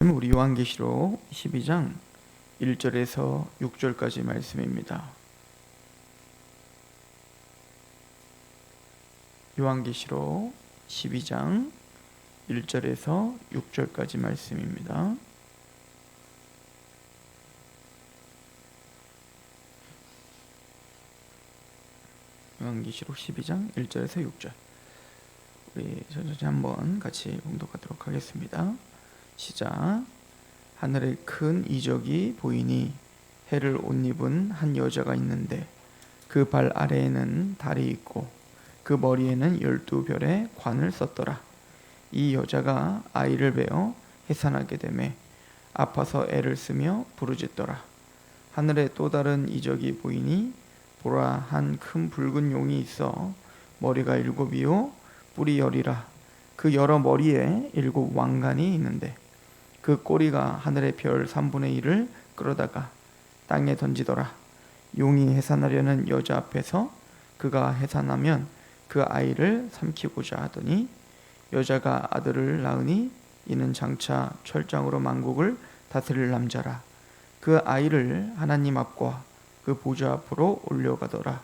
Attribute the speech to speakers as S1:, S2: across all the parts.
S1: 우리 요한계시록 12장 1절에서 6절까지 말씀입니다. 요한계시록 12장 1절에서 6절까지 말씀입니다. 요한계시록 12장 1절에서 6절. 우리 천천히 한번 같이 봉독하도록 하겠습니다. 시작. 하늘에 큰 이적이 보이니 해를 옷 입은 한 여자가 있는데 그 발 아래에는 달이 있고 그 머리에는 12별의 관을 썼더라. 이 여자가 아이를 베어 해산하게 되매 아파서 애를 쓰며 부르짖더라. 하늘에 또 다른 이적이 보이니 보라, 한 큰 붉은 용이 있어 머리가 7이요 뿔이 10이라. 그 여러 머리에 7 왕관이 있는데 그 꼬리가 하늘의 별 3분의 1을 끌어다가 땅에 던지더라. 용이 해산하려는 여자 앞에서 그가 해산하면 그 아이를 삼키고자 하더니 여자가 아들을 낳으니 이는 장차 철장으로 만국을 다스릴 남자라. 그 아이를 하나님 앞과 그 보좌 앞으로 올려가더라.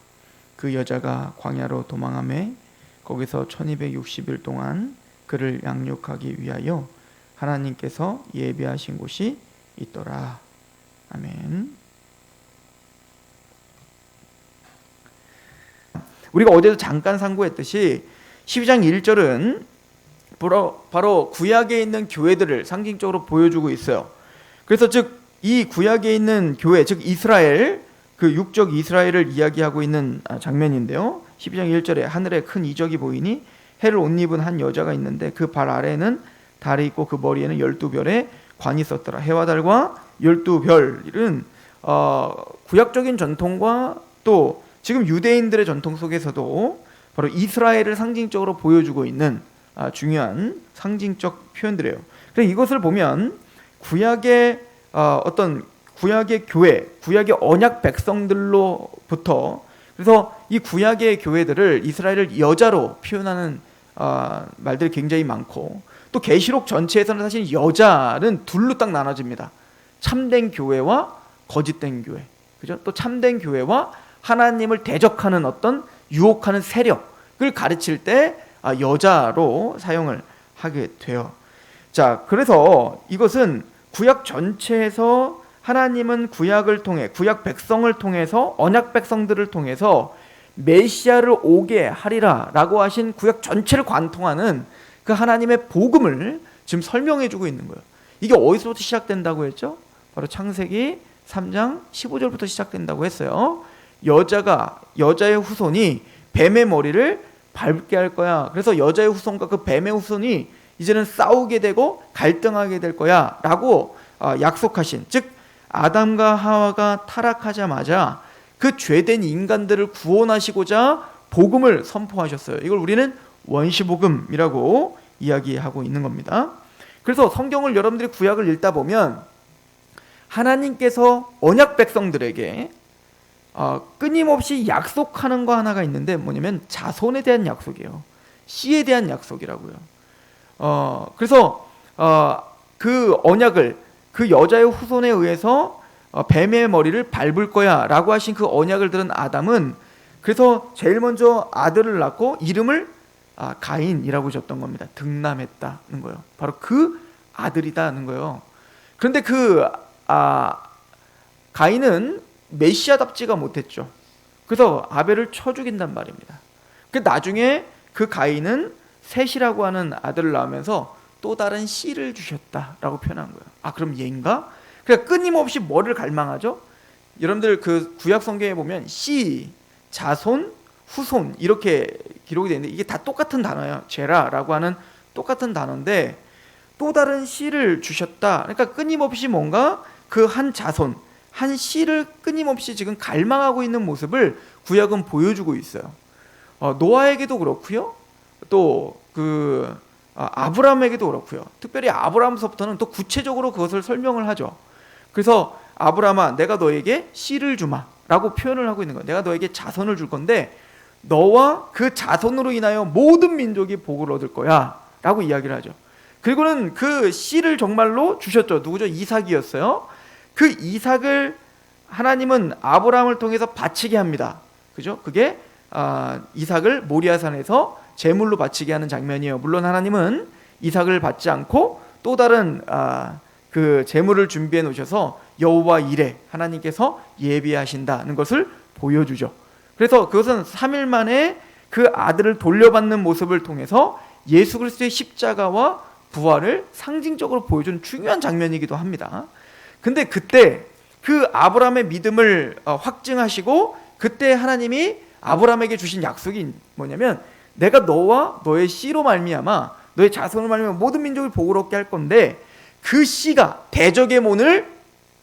S1: 그 여자가 광야로 도망하매 거기서 1260일 동안 그를 양육하기 위하여 하나님께서 예비하신 곳이 있더라. 아멘. 우리가 어제도 잠깐 상고했듯이 12장 1절은 바로 구약에 있는 교회들을 상징적으로 보여주고 있어요. 그래서 즉 이 구약에 있는 교회, 즉 이스라엘, 그 육적 이스라엘을 이야기하고 있는 장면인데요. 12장 1절에 하늘에 큰 이적이 보이니 해를 옷 입은 한 여자가 있는데 그 발 아래에는 달이 있고 그 머리에는 12별의 관이 있었더라. 해와 달과 12별은 구약적인 전통과 또 지금 유대인들의 전통 속에서도 바로 이스라엘을 상징적으로 보여주고 있는 중요한 상징적 표현들이에요. 그래서 이것을 보면 구약의 어떤 구약의 교회, 구약의 언약 백성들로부터, 그래서 이 구약의 교회들을 이스라엘을 여자로 표현하는 말들이 굉장히 많고, 또 계시록 전체에서는 사실 여자는 둘로 딱 나눠집니다. 참된 교회와 거짓된 교회, 그죠? 또 참된 교회와 하나님을 대적하는 어떤 유혹하는 세력을 가르칠 때 여자로 사용을 하게 돼요. 자, 그래서 이것은 구약 전체에서 하나님은 구약을 통해, 구약 백성을 통해서, 언약 백성들을 통해서 메시아를 오게 하리라 라고 하신 구약 전체를 관통하는 그 하나님의 복음을 지금 설명해 주고 있는 거예요. 이게 어디서부터 시작된다고 했죠? 바로 창세기 3장 15절부터 시작된다고 했어요. 여자의 후손이 뱀의 머리를 밟게 할 거야. 그래서 여자의 후손과 그 뱀의 후손이 이제는 싸우게 되고 갈등하게 될 거야 라고 약속하신, 즉 아담과 하와가 타락하자마자 그 죄된 인간들을 구원하시고자 복음을 선포하셨어요. 이걸 우리는 원시복음이라고 이야기하고 있는 겁니다. 그래서 성경을 여러분들이 구약을 읽다 보면 하나님께서 언약 백성들에게 끊임없이 약속하는 거 하나가 있는데 뭐냐면 자손에 대한 약속이에요. 씨에 대한 약속이라고요. 그래서 그 언약을, 그 여자의 후손에 의해서 뱀의 머리를 밟을 거야 라고 하신 그 언약을 들은 아담은 그래서 제일 먼저 아들을 낳고 이름을 가인이라고 줬던 겁니다. 득남했다는 거예요. 바로 그 아들이다는 거예요. 그런데 그 가인은 메시아답지가 못했죠. 그래서 아벨을 쳐 죽인단 말입니다. 그 나중에 그 가인은 셋이라고 하는 아들을 낳으면서 또 다른 씨를 주셨다라고 표현한 거예요. 그럼 얘인가? 그러니까 끊임없이 뭐를 갈망하죠? 여러분들 그 구약 성경에 보면 씨, 자손, 후손 이렇게 기록이 되는데 이게 다 똑같은 단어예요. 제라라고 하는 똑같은 단어인데 또 다른 씨를 주셨다. 그러니까 끊임없이 뭔가 그 한 자손, 한 씨를 끊임없이 지금 갈망하고 있는 모습을 구약은 보여주고 있어요. 노아에게도 그렇고요. 또 아브라함에게도 그렇고요. 특별히 아브라함서부터는 또 구체적으로 그것을 설명을 하죠. 그래서 아브라함아, 내가 너에게 씨를 주마 라고 표현을 하고 있는 거예요. 내가 너에게 자손을 줄 건데 너와 그 자손으로 인하여 모든 민족이 복을 얻을 거야 라고 이야기를 하죠. 그리고는 그 씨를 정말로 주셨죠. 누구죠? 이삭이었어요. 그 이삭을 하나님은 아브라함을 통해서 바치게 합니다. 그죠? 그게 이삭을 모리아산에서 제물로 바치게 하는 장면이에요. 물론 하나님은 이삭을 받지 않고 또 다른 그 제물을 준비해 놓으셔서 여호와 이레, 하나님께서 예비하신다는 것을 보여주죠. 그래서 그것은 3일 만에 그 아들을 돌려받는 모습을 통해서 예수 그리스도의 십자가와 부활을 상징적으로 보여주는 중요한 장면이기도 합니다. 근데 그때 그 아브라함의 믿음을 확증하시고 그때 하나님이 아브라함에게 주신 약속이 뭐냐면, 내가 너와 너의 씨로 말미암아, 너의 자손으로 말미암아 모든 민족을 복을 얻게 할 건데 그 씨가 대적의 문을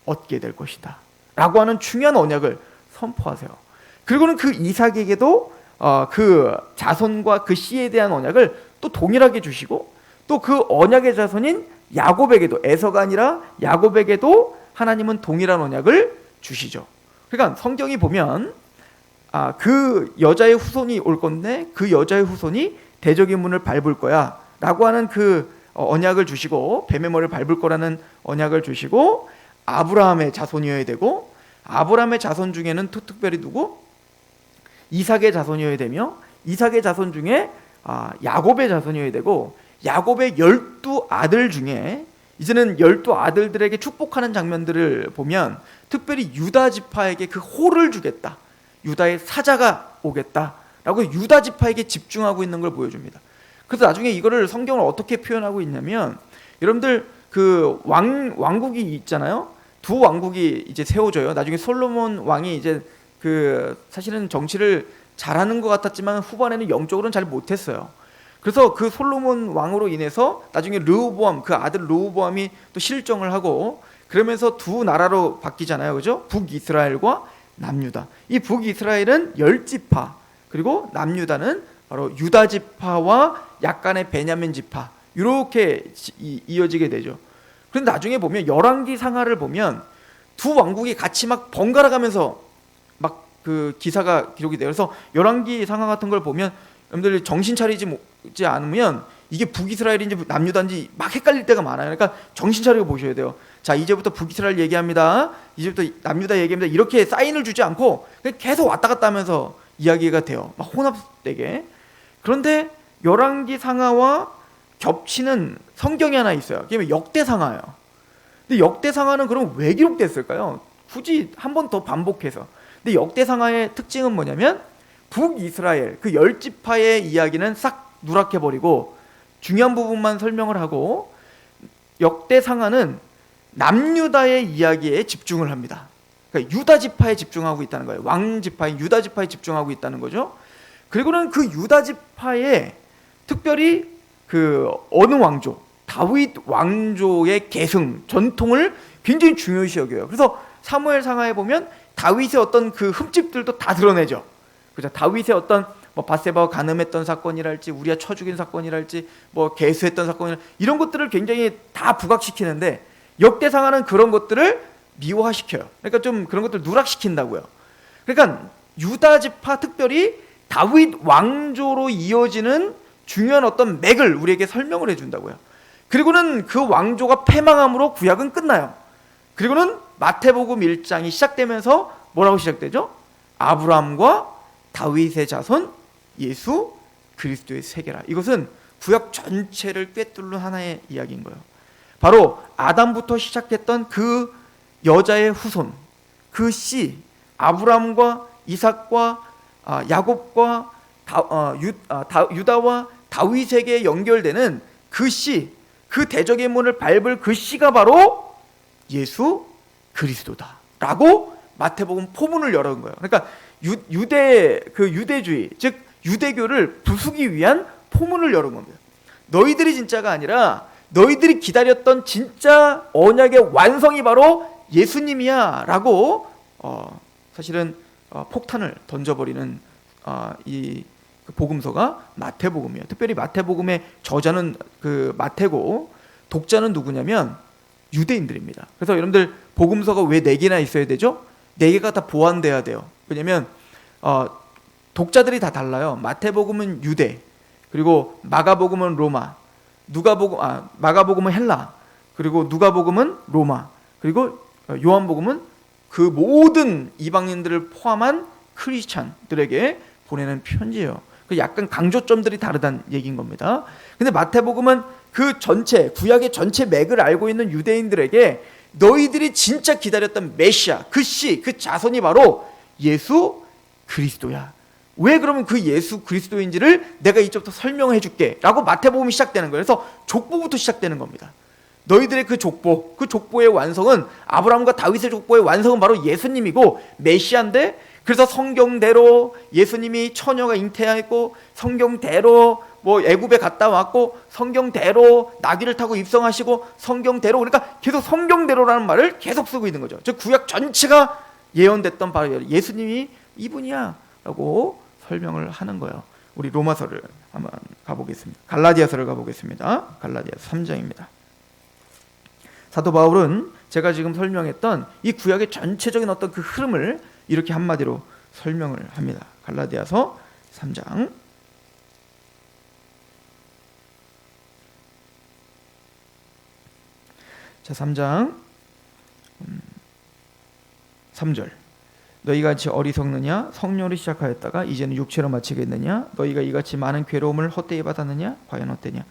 S1: 얻게 될 것이다 라고 하는 중요한 언약을 선포하세요. 그리고는 그 이삭에게도 그 자손과 그 씨에 대한 언약을 또 동일하게 주시고, 또 그 언약의 자손인 야곱에게도, 에서가 아니라 야곱에게도 하나님은 동일한 언약을 주시죠. 그러니까 성경이 보면 그 여자의 후손이 올 건데 그 여자의 후손이 대적의 문을 밟을 거야 라고 하는 그 언약을 주시고, 뱀의 머리를 밟을 거라는 언약을 주시고, 아브라함의 자손이어야 되고, 아브라함의 자손 중에는 특별히 누구? 이삭의 자손이어야 되며, 이삭의 자손 중에 야곱의 자손이어야 되고, 야곱의 12아들 중에 이제는 12아들들에게 축복하는 장면들을 보면 특별히 유다 지파에게 그 호를 주겠다, 유다의 사자가 오겠다라고 유다 지파에게 집중하고 있는 걸 보여줍니다. 그래서 나중에 이거를 성경을 어떻게 표현하고 있냐면, 여러분들 그 왕국이 있잖아요. 두 왕국이 이제 세워져요. 나중에 솔로몬 왕이 이제 그 사실은 정치를 잘하는 것 같았지만 후반에는 영적으로는 잘 못했어요. 그래서 그 솔로몬 왕으로 인해서 나중에 르호보암, 그 아들 르호보암이 또 실정을 하고, 그러면서 두 나라로 바뀌잖아요. 그죠? 북이스라엘과 남유다. 이 북이스라엘은 10지파, 그리고 남유다는 바로 유다 지파와 약간의 베냐민 지파, 이렇게 이어지게 되죠. 그런데 나중에 보면 열왕기 상하를 보면 두 왕국이 같이 막 번갈아 가면서 막 그 기사가 기록이 돼요. 그래서 열왕기 상하 같은 걸 보면 여러분들 정신 차리지 않으면 이게 북이스라엘인지 남유다인지 막 헷갈릴 때가 많아요. 그러니까 정신 차리고 보셔야 돼요. 자, 이제부터 북이스라엘 얘기합니다, 이제부터 남유다 얘기합니다, 이렇게 사인을 주지 않고 계속 왔다 갔다 하면서 이야기가 돼요. 막 혼합되게. 그런데 열왕기 상하와 겹치는 성경이 하나 있어요. 그게 역대 상하예요. 근데 역대 상하는 그럼 왜 기록됐을까요? 굳이 한 번 더 반복해서. 근데 역대 상하의 특징은 뭐냐면, 북이스라엘 그 10지파의 이야기는 싹 누락해버리고 중요한 부분만 설명을 하고, 역대 상하는 남유다의 이야기에 집중을 합니다. 그러니까 유다 지파에 집중하고 있다는 거예요. 왕 지파인 유다 지파에 집중하고 있다는 거죠. 그리고는 그 유다 지파에 특별히 그 어느 왕조, 다윗 왕조의 계승, 전통을 굉장히 중요시 여겨요. 그래서 사무엘 상하에 보면 다윗의 어떤 그 흠집들도 다 드러내죠. 그죠? 다윗의 어떤 뭐 바세바와 간음했던 사건이랄지, 우리가 쳐 죽인 사건이랄지, 뭐 계수했던 사건이랄지, 이런 것들을 굉장히 다 부각시키는데, 역대상하는 그런 것들을 미화시켜요. 그러니까 좀 그런 것들을 누락시킨다고요. 그러니까 유다 지파, 특별히 다윗 왕조로 이어지는 중요한 어떤 맥을 우리에게 설명을 해준다고요. 그리고는 그 왕조가 패망함으로 구약은 끝나요. 그리고는 마태복음 1장이 시작되면서 뭐라고 시작되죠? 아브라함과 다윗의 자손 예수 그리스도의 세계라. 이것은 구약 전체를 꿰뚫는 하나의 이야기인 거예요. 바로 아담부터 시작했던 그 여자의 후손, 그 씨, 아브라함과 이삭과 야곱과 유다와 다윗에게 연결되는 그 씨, 그 대적의 문을 밟을 그 씨가 바로 예수 그리스도다 라고 마태복음 포문을 열은 거예요. 그러니까 유대주의, 즉 유대교를 부수기 위한 포문을 열은 겁니다. 너희들이 진짜가 아니라 너희들이 기다렸던 진짜 언약의 완성이 바로 예수님이야 라고 사실은 폭탄을 던져버리는 이 복음서가 마태복음이에요. 특별히 마태복음의 저자는 그 마태고, 독자는 누구냐면 유대인들입니다. 그래서 여러분들 복음서가 왜 4개나 있어야 되죠? 4개가 다 보완돼야 돼요. 왜냐면 독자들이 다 달라요. 마태복음은 유대, 그리고 마가복음은 로마, 마가복음은 헬라, 그리고 누가복음은 로마, 그리고 요한복음은 그 모든 이방인들을 포함한 크리스찬들에게 보내는 편지예요. 그 약간 강조점들이 다르다는 얘기인 겁니다. 근데 마태복음은 그 전체 구약의 전체 맥을 알고 있는 유대인들에게 너희들이 진짜 기다렸던 메시아, 그 자손이 바로 예수 그리스도야. 왜 그러면 그 예수 그리스도인지를 내가 이쪽부터 설명해 줄게 라고 마태복음이 시작되는 거예요. 그래서 족보부터 시작되는 겁니다. 너희들의 그 족보의 완성은, 아브라함과 다윗의 족보의 완성은 바로 예수님이고 메시아인데, 그래서 성경대로 예수님이 처녀가 잉태했고, 성경대로 애굽에 갔다 왔고, 성경대로 나귀를 타고 입성하시고, 성경대로, 그러니까 계속 성경대로라는 말을 계속 쓰고 있는 거죠. 즉 구약 전체가 예언됐던 바로 예수님이 이분이야 라고 설명을 하는 거예요. 우리 로마서를 한번 가보겠습니다. 갈라디아서를 가보겠습니다. 갈라디아서 3장입니다. 사도 바울은 제가 지금 설명했던 이 구약의 전체적인 어떤 그 흐름을 이렇게 한마디로 설명을 합니다. 갈라디아서 3장. 자, 3장 3절. 너희가 같이 어리석느냐? 성령으로 시작하였다가 이제는 육체로 마치겠느냐? 너희가 이같이 많은 괴로움을 헛되이 받았느냐? 과연 어때냐?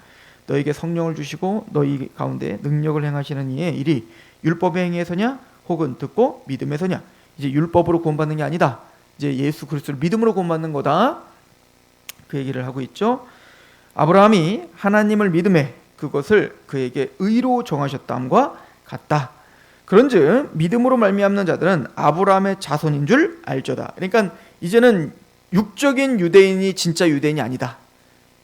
S1: 너희에게 성령을 주시고 너희 가운데 능력을 행하시는 이의 일이 율법의 행위에서냐? 혹은 듣고 믿음에서냐? 이제 율법으로 구원받는 게 아니다. 이제 예수 그리스도를 믿음으로 구원받는 거다. 그 얘기를 하고 있죠. 아브라함이 하나님을 믿음에 그것을 그에게 의로 정하셨다함과 같다. 그런즉 믿음으로 말미암는 자들은 아브라함의 자손인 줄 알죠다. 그러니까 이제는 육적인 유대인이 진짜 유대인이 아니다.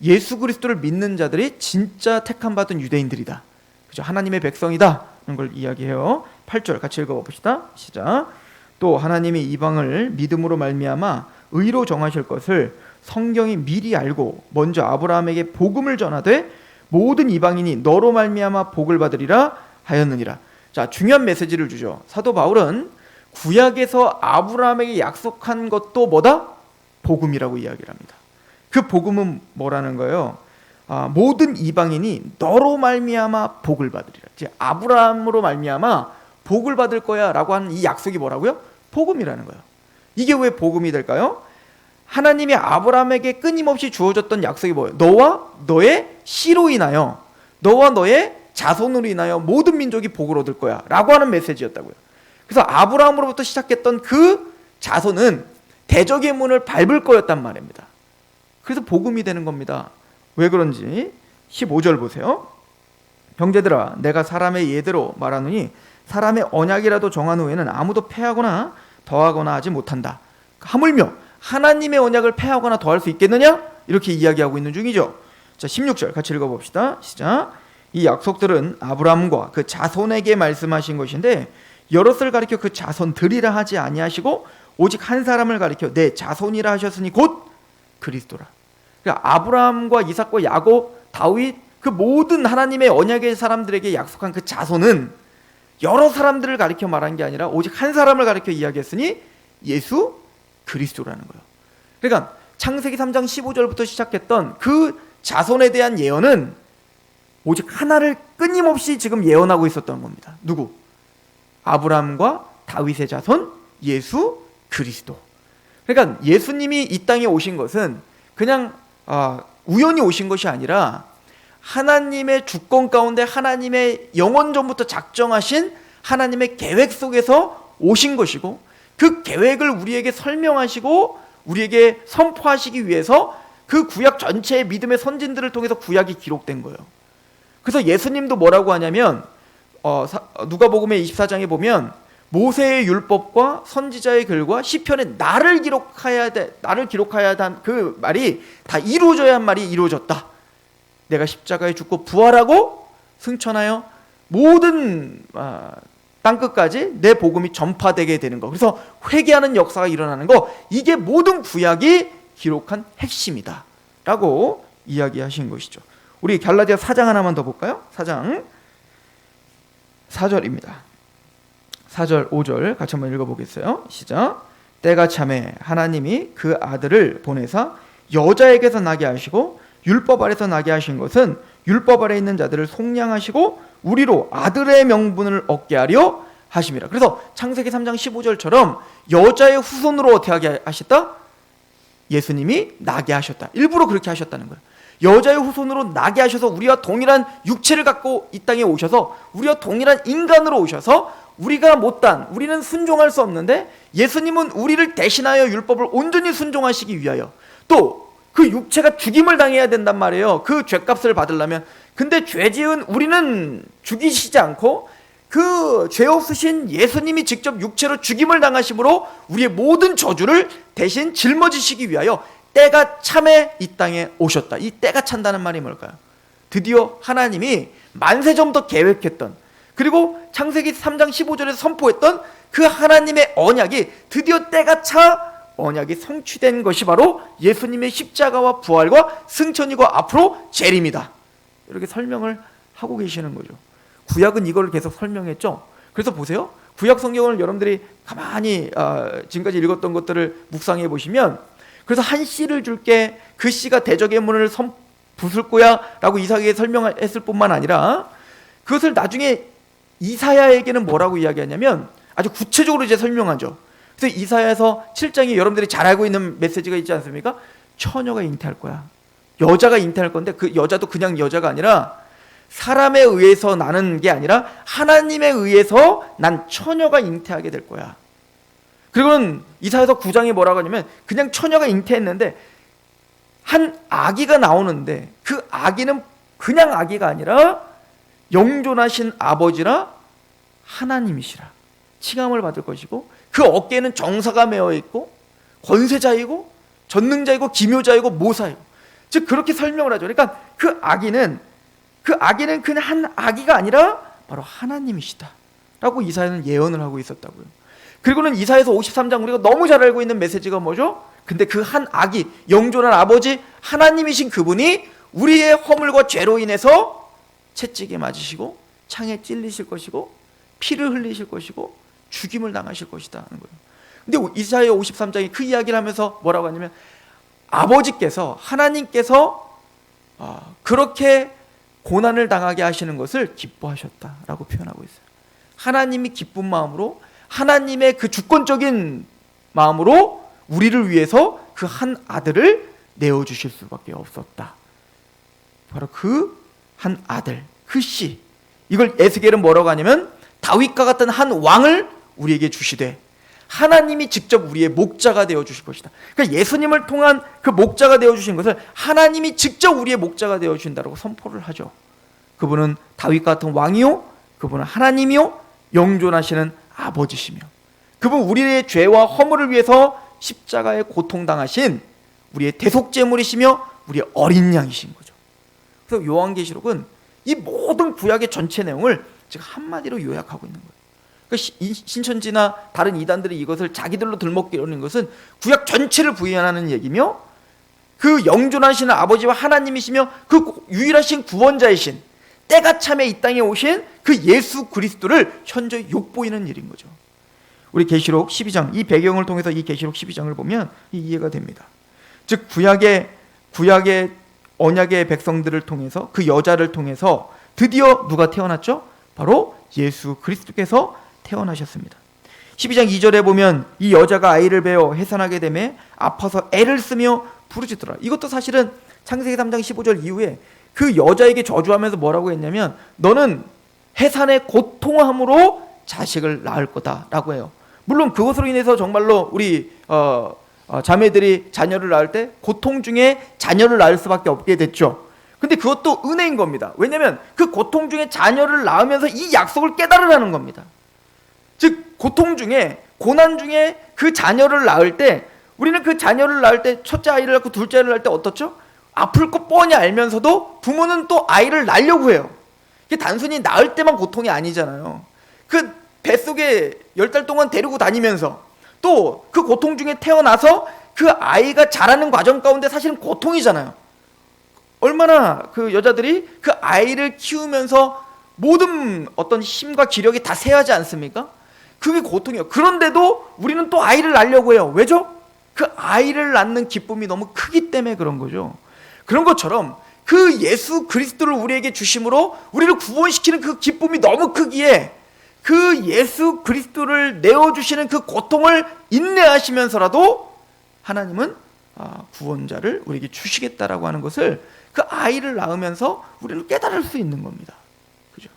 S1: 예수 그리스도를 믿는 자들이 진짜 택함 받은 유대인들이다. 그죠? 하나님의 백성이다. 이런 걸 이야기해요. 8절 같이 읽어봅시다. 시작. 또 하나님이 이방을 믿음으로 말미암아 의로 정하실 것을 성경이 미리 알고 먼저 아브라함에게 복음을 전하되 모든 이방인이 너로 말미암아 복을 받으리라 하였느니라. 자, 중요한 메시지를 주죠. 사도 바울은 구약에서 아브라함에게 약속한 것도 뭐다? 복음이라고 이야기를 합니다. 그 복음은 뭐라는 거예요? 모든 이방인이 너로 말미암아 복을 받으리라. 이제 아브라함으로 말미암아 복을 받을 거야 라고 하는 이 약속이 뭐라고요? 복음이라는 거예요. 이게 왜 복음이 될까요? 하나님이 아브라함에게 끊임없이 주어졌던 약속이 뭐예요? 너와 너의 씨로 인하여, 너와 너의 자손으로 인하여 모든 민족이 복을 얻을 거야 라고 하는 메시지였다고요. 그래서 아브라함으로부터 시작했던 그 자손은 대적의 문을 밟을 거였단 말입니다. 그래서 복음이 되는 겁니다. 왜 그런지 15절 보세요. 형제들아, 내가 사람의 예대로 말하노니 사람의 언약이라도 정한 후에는 아무도 패하거나 더하거나 하지 못한다. 하물며 하나님의 언약을 패하거나 더할 수 있겠느냐? 이렇게 이야기하고 있는 중이죠. 자, 16절 같이 읽어봅시다. 시작. 이 약속들은 아브라함과 그 자손에게 말씀하신 것인데 여럿을 가리켜 그 자손들이라 하지 아니하시고 오직 한 사람을 가리켜 내 자손이라 하셨으니 곧 그리스도라. 그러니까 아브라함과 이삭과 야곱, 다윗, 그 모든 하나님의 언약의 사람들에게 약속한 그 자손은 여러 사람들을 가리켜 말한 게 아니라 오직 한 사람을 가리켜 이야기했으니 예수 그리스도라는 거예요. 그러니까 창세기 3장 15절부터 시작했던 그 자손에 대한 예언은 오직 하나를 끊임없이 지금 예언하고 있었던 겁니다. 누구? 아브라함과 다윗의 자손 예수 그리스도. 그러니까 예수님이 이 땅에 오신 것은 그냥 우연히 오신 것이 아니라 하나님의 주권 가운데 하나님의 영원 전부터 작정하신 하나님의 계획 속에서 오신 것이고, 그 계획을 우리에게 설명하시고 우리에게 선포하시기 위해서 그 구약 전체의 믿음의 선진들을 통해서 구약이 기록된 거예요. 그래서 예수님도 뭐라고 하냐면 누가복음의 24장에 보면 모세의 율법과 선지자의 글과 시편에 나를 기록해야 한 그 말이 다 이루어져야 한 말이 이루어졌다. 내가 십자가에 죽고 부활하고 승천하여 모든 땅끝까지 내 복음이 전파되게 되는 거. 그래서 회개하는 역사가 일어나는 거. 이게 모든 구약이 기록한 핵심이다 라고 이야기하신 것이죠. 우리 갈라디아 4장 하나만 더 볼까요? 4장 4절입니다. 4절 5절 같이 한번 읽어보겠어요. 시작. 때가 참에 하나님이 그 아들을 보내사 여자에게서 나게 하시고 율법 아래서 나게 하신 것은 율법 아래 있는 자들을 속량하시고 우리로 아들의 명분을 얻게 하려 하심이라. 그래서 창세기 3장 15절처럼 여자의 후손으로 어떻게 하게 하셨다? 예수님이 나게 하셨다. 일부러 그렇게 하셨다는 거예요. 여자의 후손으로 나게 하셔서 우리와 동일한 육체를 갖고 이 땅에 오셔서 우리와 동일한 인간으로 오셔서 우리가 못한, 우리는 순종할 수 없는데 예수님은 우리를 대신하여 율법을 온전히 순종하시기 위하여 또 그 육체가 죽임을 당해야 된단 말이에요. 그 죄값을 받으려면. 근데 죄 지은 우리는 죽이시지 않고 그 죄 없으신 예수님이 직접 육체로 죽임을 당하심으로 우리의 모든 저주를 대신 짊어지시기 위하여 때가 참에 이 땅에 오셨다. 이 때가 찬다는 말이 뭘까요? 드디어 하나님이 만세전부터 계획했던, 그리고 창세기 3장 15절에서 선포했던 그 하나님의 언약이 드디어 때가 차 언약이 성취된 것이 바로 예수님의 십자가와 부활과 승천이고 앞으로 재림이다. 이렇게 설명을 하고 계시는 거죠. 구약은 이걸 계속 설명했죠. 그래서 보세요. 구약 성경을 여러분들이 가만히 지금까지 읽었던 것들을 묵상해 보시면, 그래서 한 씨를 줄게, 그 씨가 대적의 문을 부술 거야 라고 이사야에게 설명했을 뿐만 아니라 그것을 나중에 이사야에게는 뭐라고 이야기하냐면 아주 구체적으로 이제 설명하죠. 그래서 이사야에서 7장에 여러분들이 잘 알고 있는 메시지가 있지 않습니까? 처녀가 잉태할 거야. 여자가 잉태할 건데 그 여자도 그냥 여자가 아니라 사람에 의해서 나는 게 아니라 하나님에 의해서 난 처녀가 잉태하게 될 거야. 그리고는 이사야서 9장에 뭐라고 하냐면 그냥 처녀가 잉태했는데 한 아기가 나오는데 그 아기는 그냥 아기가 아니라 영존하신 아버지라 하나님이시라. 칭함을 받을 것이고 그 어깨에는 정사가 메어 있고 권세자이고 전능자이고 기묘자이고 모사이고, 즉 그렇게 설명을 하죠. 그러니까 그 아기는 그냥 한 아기가 아니라 바로 하나님이시다 라고 이사야는 예언을 하고 있었다고요. 그리고는 이사야서 53장 우리가 너무 잘 알고 있는 메시지가 뭐죠? 근데 그 한 아기, 영존한 아버지 하나님이신 그분이 우리의 허물과 죄로 인해서 채찍에 맞으시고 창에 찔리실 것이고 피를 흘리실 것이고 죽임을 당하실 것이다 하는 거예요. 근데 이사야 53장이 그 이야기를 하면서 뭐라고 하냐면 아버지께서, 하나님께서 그렇게 고난을 당하게 하시는 것을 기뻐하셨다라고 표현하고 있어요. 하나님이 기쁜 마음으로, 하나님의 그 주권적인 마음으로 우리를 위해서 그 한 아들을 내어주실 수밖에 없었다. 바로 그 한 아들, 그 씨, 이걸 에스겔은 뭐라고 하냐면 다윗과 같은 한 왕을 우리에게 주시되 하나님이 직접 우리의 목자가 되어주실 것이다. 그러니까 예수님을 통한 그 목자가 되어주신 것을 하나님이 직접 우리의 목자가 되어주신다고 선포를 하죠. 그분은 다윗과 같은 왕이요, 그분은 하나님이요, 영존하시는 아버지시며, 그분 우리의 죄와 허물을 위해서 십자가에 고통당하신 우리의 대속제물이시며 우리의 어린 양이신 거죠. 그래서 요한계시록은 이 모든 구약의 전체 내용을 지금 한마디로 요약하고 있는 거예요. 그러니까 신천지나 다른 이단들이 이것을 자기들로 들먹이려는 것은 구약 전체를 부인하는 얘기며, 그 영존하시는 아버지와 하나님이시며 그 유일하신 구원자이신 때가 참에 이 땅에 오신 그 예수 그리스도를 현재 욕보이는 일인 거죠. 우리 계시록 12장, 이 배경을 통해서 이 계시록 12장을 보면 이해가 됩니다. 즉 구약의 언약의 백성들을 통해서, 그 여자를 통해서 드디어 누가 태어났죠? 바로 예수 그리스도께서 태어나셨습니다. 12장 2절에 보면 이 여자가 아이를 베어 해산하게 되매 아파서 애를 쓰며 부르짖더라. 이것도 사실은 창세기 3장 15절 이후에 그 여자에게 저주하면서 뭐라고 했냐면 너는 해산의 고통함으로 자식을 낳을 거다라고 해요. 물론 그것으로 인해서 정말로 우리 자매들이 자녀를 낳을 때 고통 중에 자녀를 낳을 수밖에 없게 됐죠. 근데 그것도 은혜인 겁니다. 왜냐하면 그 고통 중에 자녀를 낳으면서 이 약속을 깨달으라는 겁니다. 즉 고통 중에, 고난 중에 그 자녀를 낳을 때, 우리는 그 자녀를 낳을 때 첫째 아이를 낳고 둘째 아이를 낳을 때 어떻죠? 아플 거 뻔히 알면서도 부모는 또 아이를 낳으려고 해요. 이게 단순히 낳을 때만 고통이 아니잖아요. 그 뱃속에 10달 동안 데리고 다니면서 또 그 고통 중에 태어나서 그 아이가 자라는 과정 가운데 사실은 고통이잖아요. 얼마나 그 여자들이 그 아이를 키우면서 모든 어떤 힘과 기력이 다 쇠하지 않습니까? 그게 고통이에요. 그런데도 우리는 또 아이를 낳으려고 해요. 왜죠? 그 아이를 낳는 기쁨이 너무 크기 때문에 그런 거죠. 그런 것처럼 그 예수 그리스도를 우리에게 주심으로 우리를 구원시키는 그 기쁨이 너무 크기에 그 예수 그리스도를 내어주시는 그 고통을 인내하시면서라도 하나님은 구원자를 우리에게 주시겠다라고 하는 것을 그 아이를 낳으면서 우리는 깨달을 수 있는 겁니다. 그죠?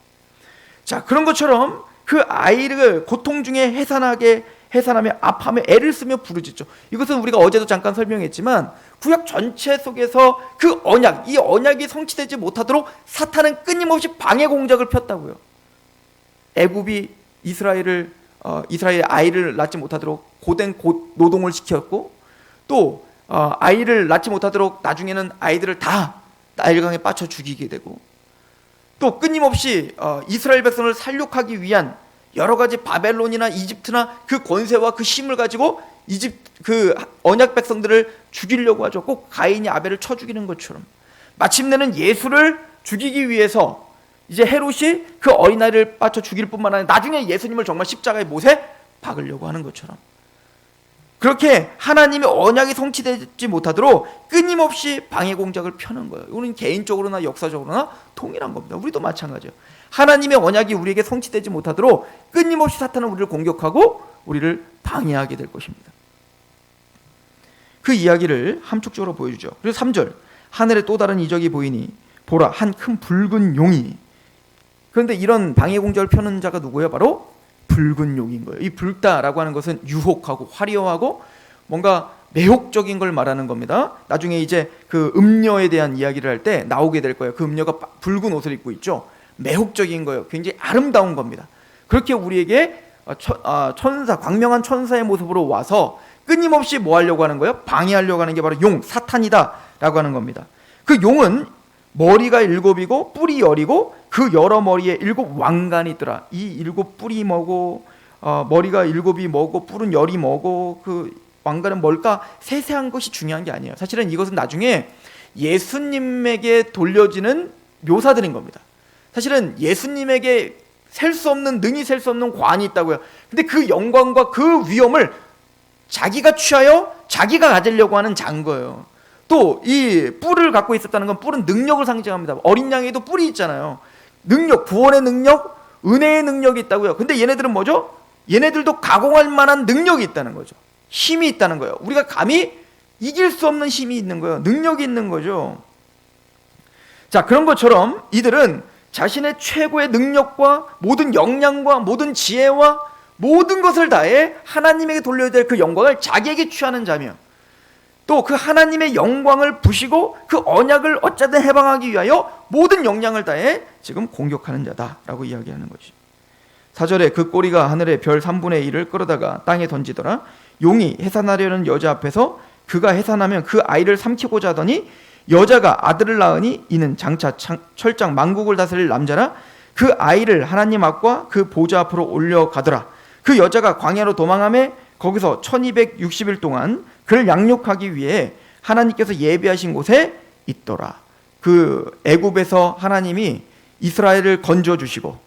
S1: 자, 그런 것처럼 그 아이를 고통 중에 해산하며 아파하며 애를 쓰며 부르짖죠. 이것은 우리가 어제도 잠깐 설명했지만 구약 전체 속에서 그 언약, 이 언약이 성취되지 못하도록 사탄은 끊임없이 방해 공작을 폈다고요. 애굽이 이스라엘 아이를 낳지 못하도록 고된 노동을 시켰고, 또 아이를 낳지 못하도록 나중에는 아이들을 다 나일강에 빠쳐 죽이게 되고, 또 끊임없이 이스라엘 백성을 살육하기 위한 여러 가지 바벨론이나 이집트나 그 권세와 그 힘을 가지고 그 언약 백성들을 죽이려고 하죠. 꼭 가인이 아벨을 쳐 죽이는 것처럼. 마침내는 예수를 죽이기 위해서 이제 헤롯이 그 어린아이를 빠쳐 죽일 뿐만 아니라 나중에 예수님을 정말 십자가에 못에 박으려고 하는 것처럼, 그렇게 하나님의 언약이 성취되지 못하도록 끊임없이 방해 공작을 펴는 거예요. 이거는 개인적으로나 역사적으로나 동일한 겁니다. 우리도 마찬가지예요. 하나님의 언약이 우리에게 성취되지 못하도록 끊임없이 사탄은 우리를 공격하고 우리를 방해하게 될 것입니다. 그 이야기를 함축적으로 보여주죠. 그리고 3절, 하늘에 또 다른 이적이 보이니 보라, 한 큰 붉은 용이. 그런데 이런 방해 공작을 펴는 자가 누구예요? 바로 붉은 용인 거예요. 이 붉다라고 하는 것은 유혹하고 화려하고 뭔가 매혹적인 걸 말하는 겁니다. 나중에 이제 그 음녀에 대한 이야기를 할 때 나오게 될 거예요. 그 음녀가 붉은 옷을 입고 있죠. 매혹적인 거예요. 굉장히 아름다운 겁니다. 그렇게 우리에게 천사, 광명한 천사의 모습으로 와서 끊임없이 뭐 하려고 하는 거예요? 방해하려고 하는 게 바로 용, 사탄이다 라고 하는 겁니다. 그 용은 머리가 7이고 뿔이 10이고 그 여러 머리에 7 왕관이 있더라. 이 7 뿔이 뭐고 머리가 7이 뭐고 뿔은 10이 뭐고 그 왕관은 뭘까? 세세한 것이 중요한 게 아니에요. 사실은 이것은 나중에 예수님에게 돌려지는 묘사들인 겁니다. 사실은 예수님에게 능히 셀 수 없는 관이 있다고요. 근데 그 영광과 그 위엄을 자기가 취하여 자기가 가지려고 하는 자인 거예요. 또 이 뿔을 갖고 있었다는 건, 뿔은 능력을 상징합니다. 어린 양에도 뿔이 있잖아요. 능력, 구원의 능력, 은혜의 능력이 있다고요. 근데 얘네들은 뭐죠? 얘네들도 가공할 만한 능력이 있다는 거죠. 힘이 있다는 거예요. 우리가 감히 이길 수 없는 힘이 있는 거예요. 능력이 있는 거죠. 자, 그런 것처럼 이들은 자신의 최고의 능력과 모든 역량과 모든 지혜와 모든 것을 다해 하나님에게 돌려야 될 그 영광을 자기에게 취하는 자며, 또 그 하나님의 영광을 부시고 그 언약을 어쨌든 해방하기 위하여 모든 역량을 다해 지금 공격하는 자다라고 이야기하는 것이죠. 4절에 그 꼬리가 하늘의 별 3분의 1을 끌어다가 땅에 던지더라. 용이 해산하려는 여자 앞에서 그가 해산하면 그 아이를 삼키고자 하더니 여자가 아들을 낳으니 이는 장차 철장 만국을 다스릴 남자라. 그 아이를 하나님 앞과 그 보좌 앞으로 올려가더라. 그 여자가 광야로 도망하며 거기서 1260일 동안 그를 양육하기 위해 하나님께서 예비하신 곳에 있더라. 그 애굽에서 하나님이 이스라엘을 건져주시고,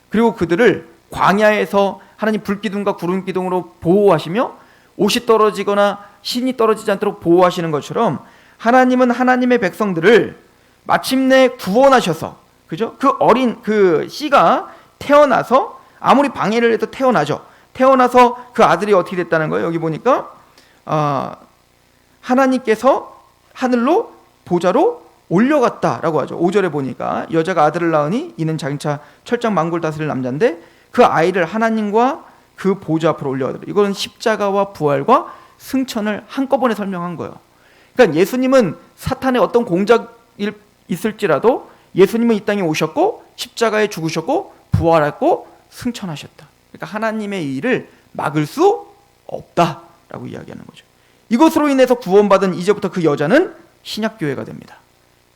S1: 그리고 그들을 광야에서 하나님 불기둥과 구름기둥으로 보호하시며 옷이 떨어지거나 신이 떨어지지 않도록 보호하시는 것처럼 하나님은 하나님의 백성들을 마침내 구원하셔서, 그죠? 그 어린 그 씨가 태어나서 아무리 방해를 해도 태어나죠. 태어나서 그 아들이 어떻게 됐다는 거예요? 여기 보니까 하나님께서 하늘로 보좌로 올려갔다라고 하죠. 5절에 보니까 여자가 아들을 낳으니 이는 장차 철장 만국을 다스릴 남자인데 그 아이를 하나님과 그 보좌 앞으로 올려가더라. 이거는 십자가와 부활과 승천을 한꺼번에 설명한 거예요. 그러니까 예수님은 사탄의 어떤 공작이 있을지라도 예수님은 이 땅에 오셨고 십자가에 죽으셨고 부활했고 승천하셨다. 그러니까 하나님의 일을 막을 수 없다라고 이야기하는 거죠. 이것으로 인해서 구원받은 이제부터 그 여자는 신약교회가 됩니다.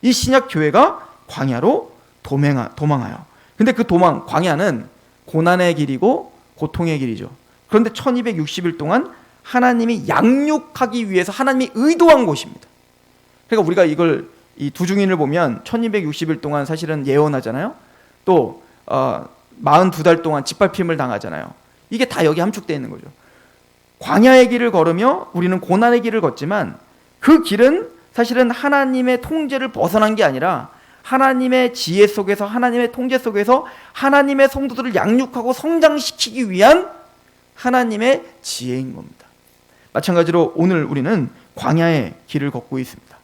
S1: 이 신약교회가 광야로 도망하여. 근데 그 광야는 고난의 길이고 고통의 길이죠. 그런데 1260일 동안 하나님이 양육하기 위해서 하나님이 의도한 곳입니다. 그러니까 우리가 이걸 이 두중인을 보면 1260일 동안 사실은 예언하잖아요. 또 42달 동안 짓밟힘을 당하잖아요. 이게 다 여기 함축되어 있는 거죠. 광야의 길을 걸으며 우리는 고난의 길을 걷지만 그 길은 사실은 하나님의 통제를 벗어난 게 아니라 하나님의 지혜 속에서, 하나님의 통제 속에서 하나님의 성도들을 양육하고 성장시키기 위한 하나님의 지혜인 겁니다. 마찬가지로 오늘 우리는 광야의 길을 걷고 있습니다.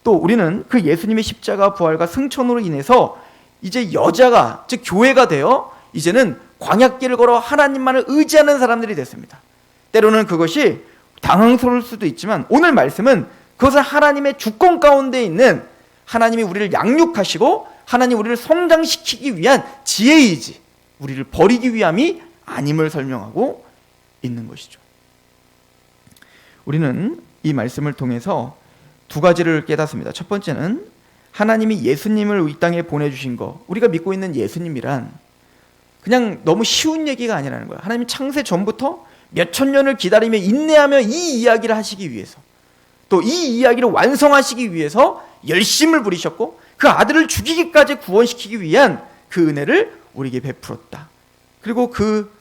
S1: 또 우리는 그 예수님의 십자가 부활과 승천으로 인해서 이제 여자가, 즉 교회가 되어 이제는 광야길을 걸어 하나님만을 의지하는 사람들이 됐습니다. 때로는 그것이 당황스러울 수도 있지만 오늘 말씀은 그것은 하나님의 주권 가운데 있는 하나님이 우리를 양육하시고 하나님 우리를 성장시키기 위한 지혜이지 우리를 버리기 위함이 아님을 설명하고 있는 것이죠. 우리는 이 말씀을 통해서 두 가지를 깨닫습니다. 첫 번째는 하나님이 예수님을 이 땅에 보내주신 거, 우리가 믿고 있는 예수님이란 그냥 너무 쉬운 얘기가 아니라는 거예요. 하나님 창세 전부터 몇천 년을 기다리며 인내하며 이 이야기를 하시기 위해서, 또 이 이야기를 완성하시기 위해서 열심을 부리셨고 그 아들을 죽이기까지 구원시키기 위한 그 은혜를 우리에게 베풀었다. 그리고 그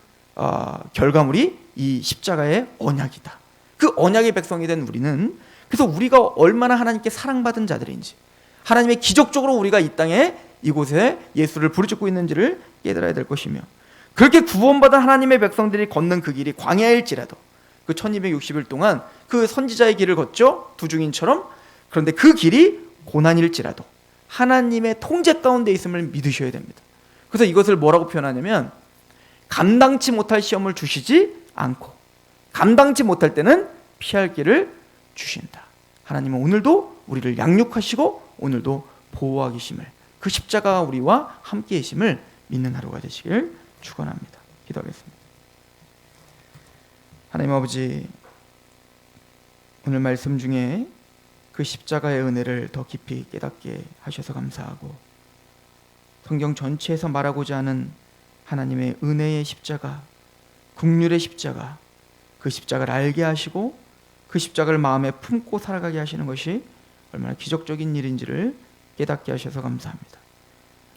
S1: 결과물이 이 십자가의 언약이다. 그 언약의 백성이 된 우리는, 그래서 우리가 얼마나 하나님께 사랑받은 자들인지, 하나님의 기적적으로 우리가 이 땅에 이곳에 예수를 부르짖고 있는지를 깨달아야 될 것이며, 그렇게 구원받은 하나님의 백성들이 걷는 그 길이 광야일지라도 그 1260일 동안 그 선지자의 길을 걷죠, 두중인처럼. 그런데 그 길이 고난일지라도 하나님의 통제 가운데 있음을 믿으셔야 됩니다. 그래서 이것을 뭐라고 표현하냐면 감당치 못할 시험을 주시지 않고 감당치 못할 때는 피할 길을 주신다. 하나님은 오늘도 우리를 양육하시고 오늘도 보호하 계심을, 그 십자가가 우리와 함께 계심을 믿는 하루가 되시길 축원합니다. 기도하겠습니다. 하나님 아버지, 오늘 말씀 중에 그 십자가의 은혜를 더 깊이 깨닫게 하셔서 감사하고, 성경 전체에서 말하고자 하는 하나님의 은혜의 십자가, 긍휼의 십자가, 그 십자가를 알게 하시고 그 십자가를 마음에 품고 살아가게 하시는 것이 얼마나 기적적인 일인지를 깨닫게 하셔서 감사합니다.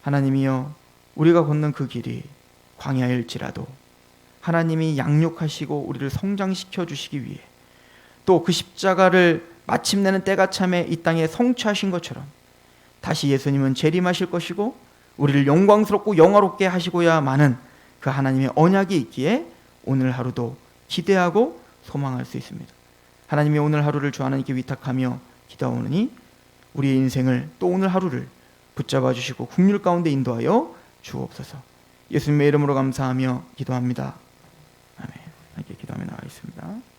S1: 하나님이여, 우리가 걷는 그 길이 광야일지라도 하나님이 양육하시고 우리를 성장시켜 주시기 위해, 또 그 십자가를 마침내는 때가 참에 이 땅에 성취하신 것처럼 다시 예수님은 재림하실 것이고 우리를 영광스럽고 영화롭게 하시고야마는 그 하나님의 언약이 있기에 오늘 하루도 기대하고 소망할 수 있습니다. 하나님이 오늘 하루를 주 하나님께 위탁하며 기도하오니 우리의 인생을, 또 오늘 하루를 붙잡아 주시고 긍휼 가운데 인도하여 주옵소서. 예수님의 이름으로 감사하며 기도합니다. 아멘. 함께 기도하며 나가겠습니다.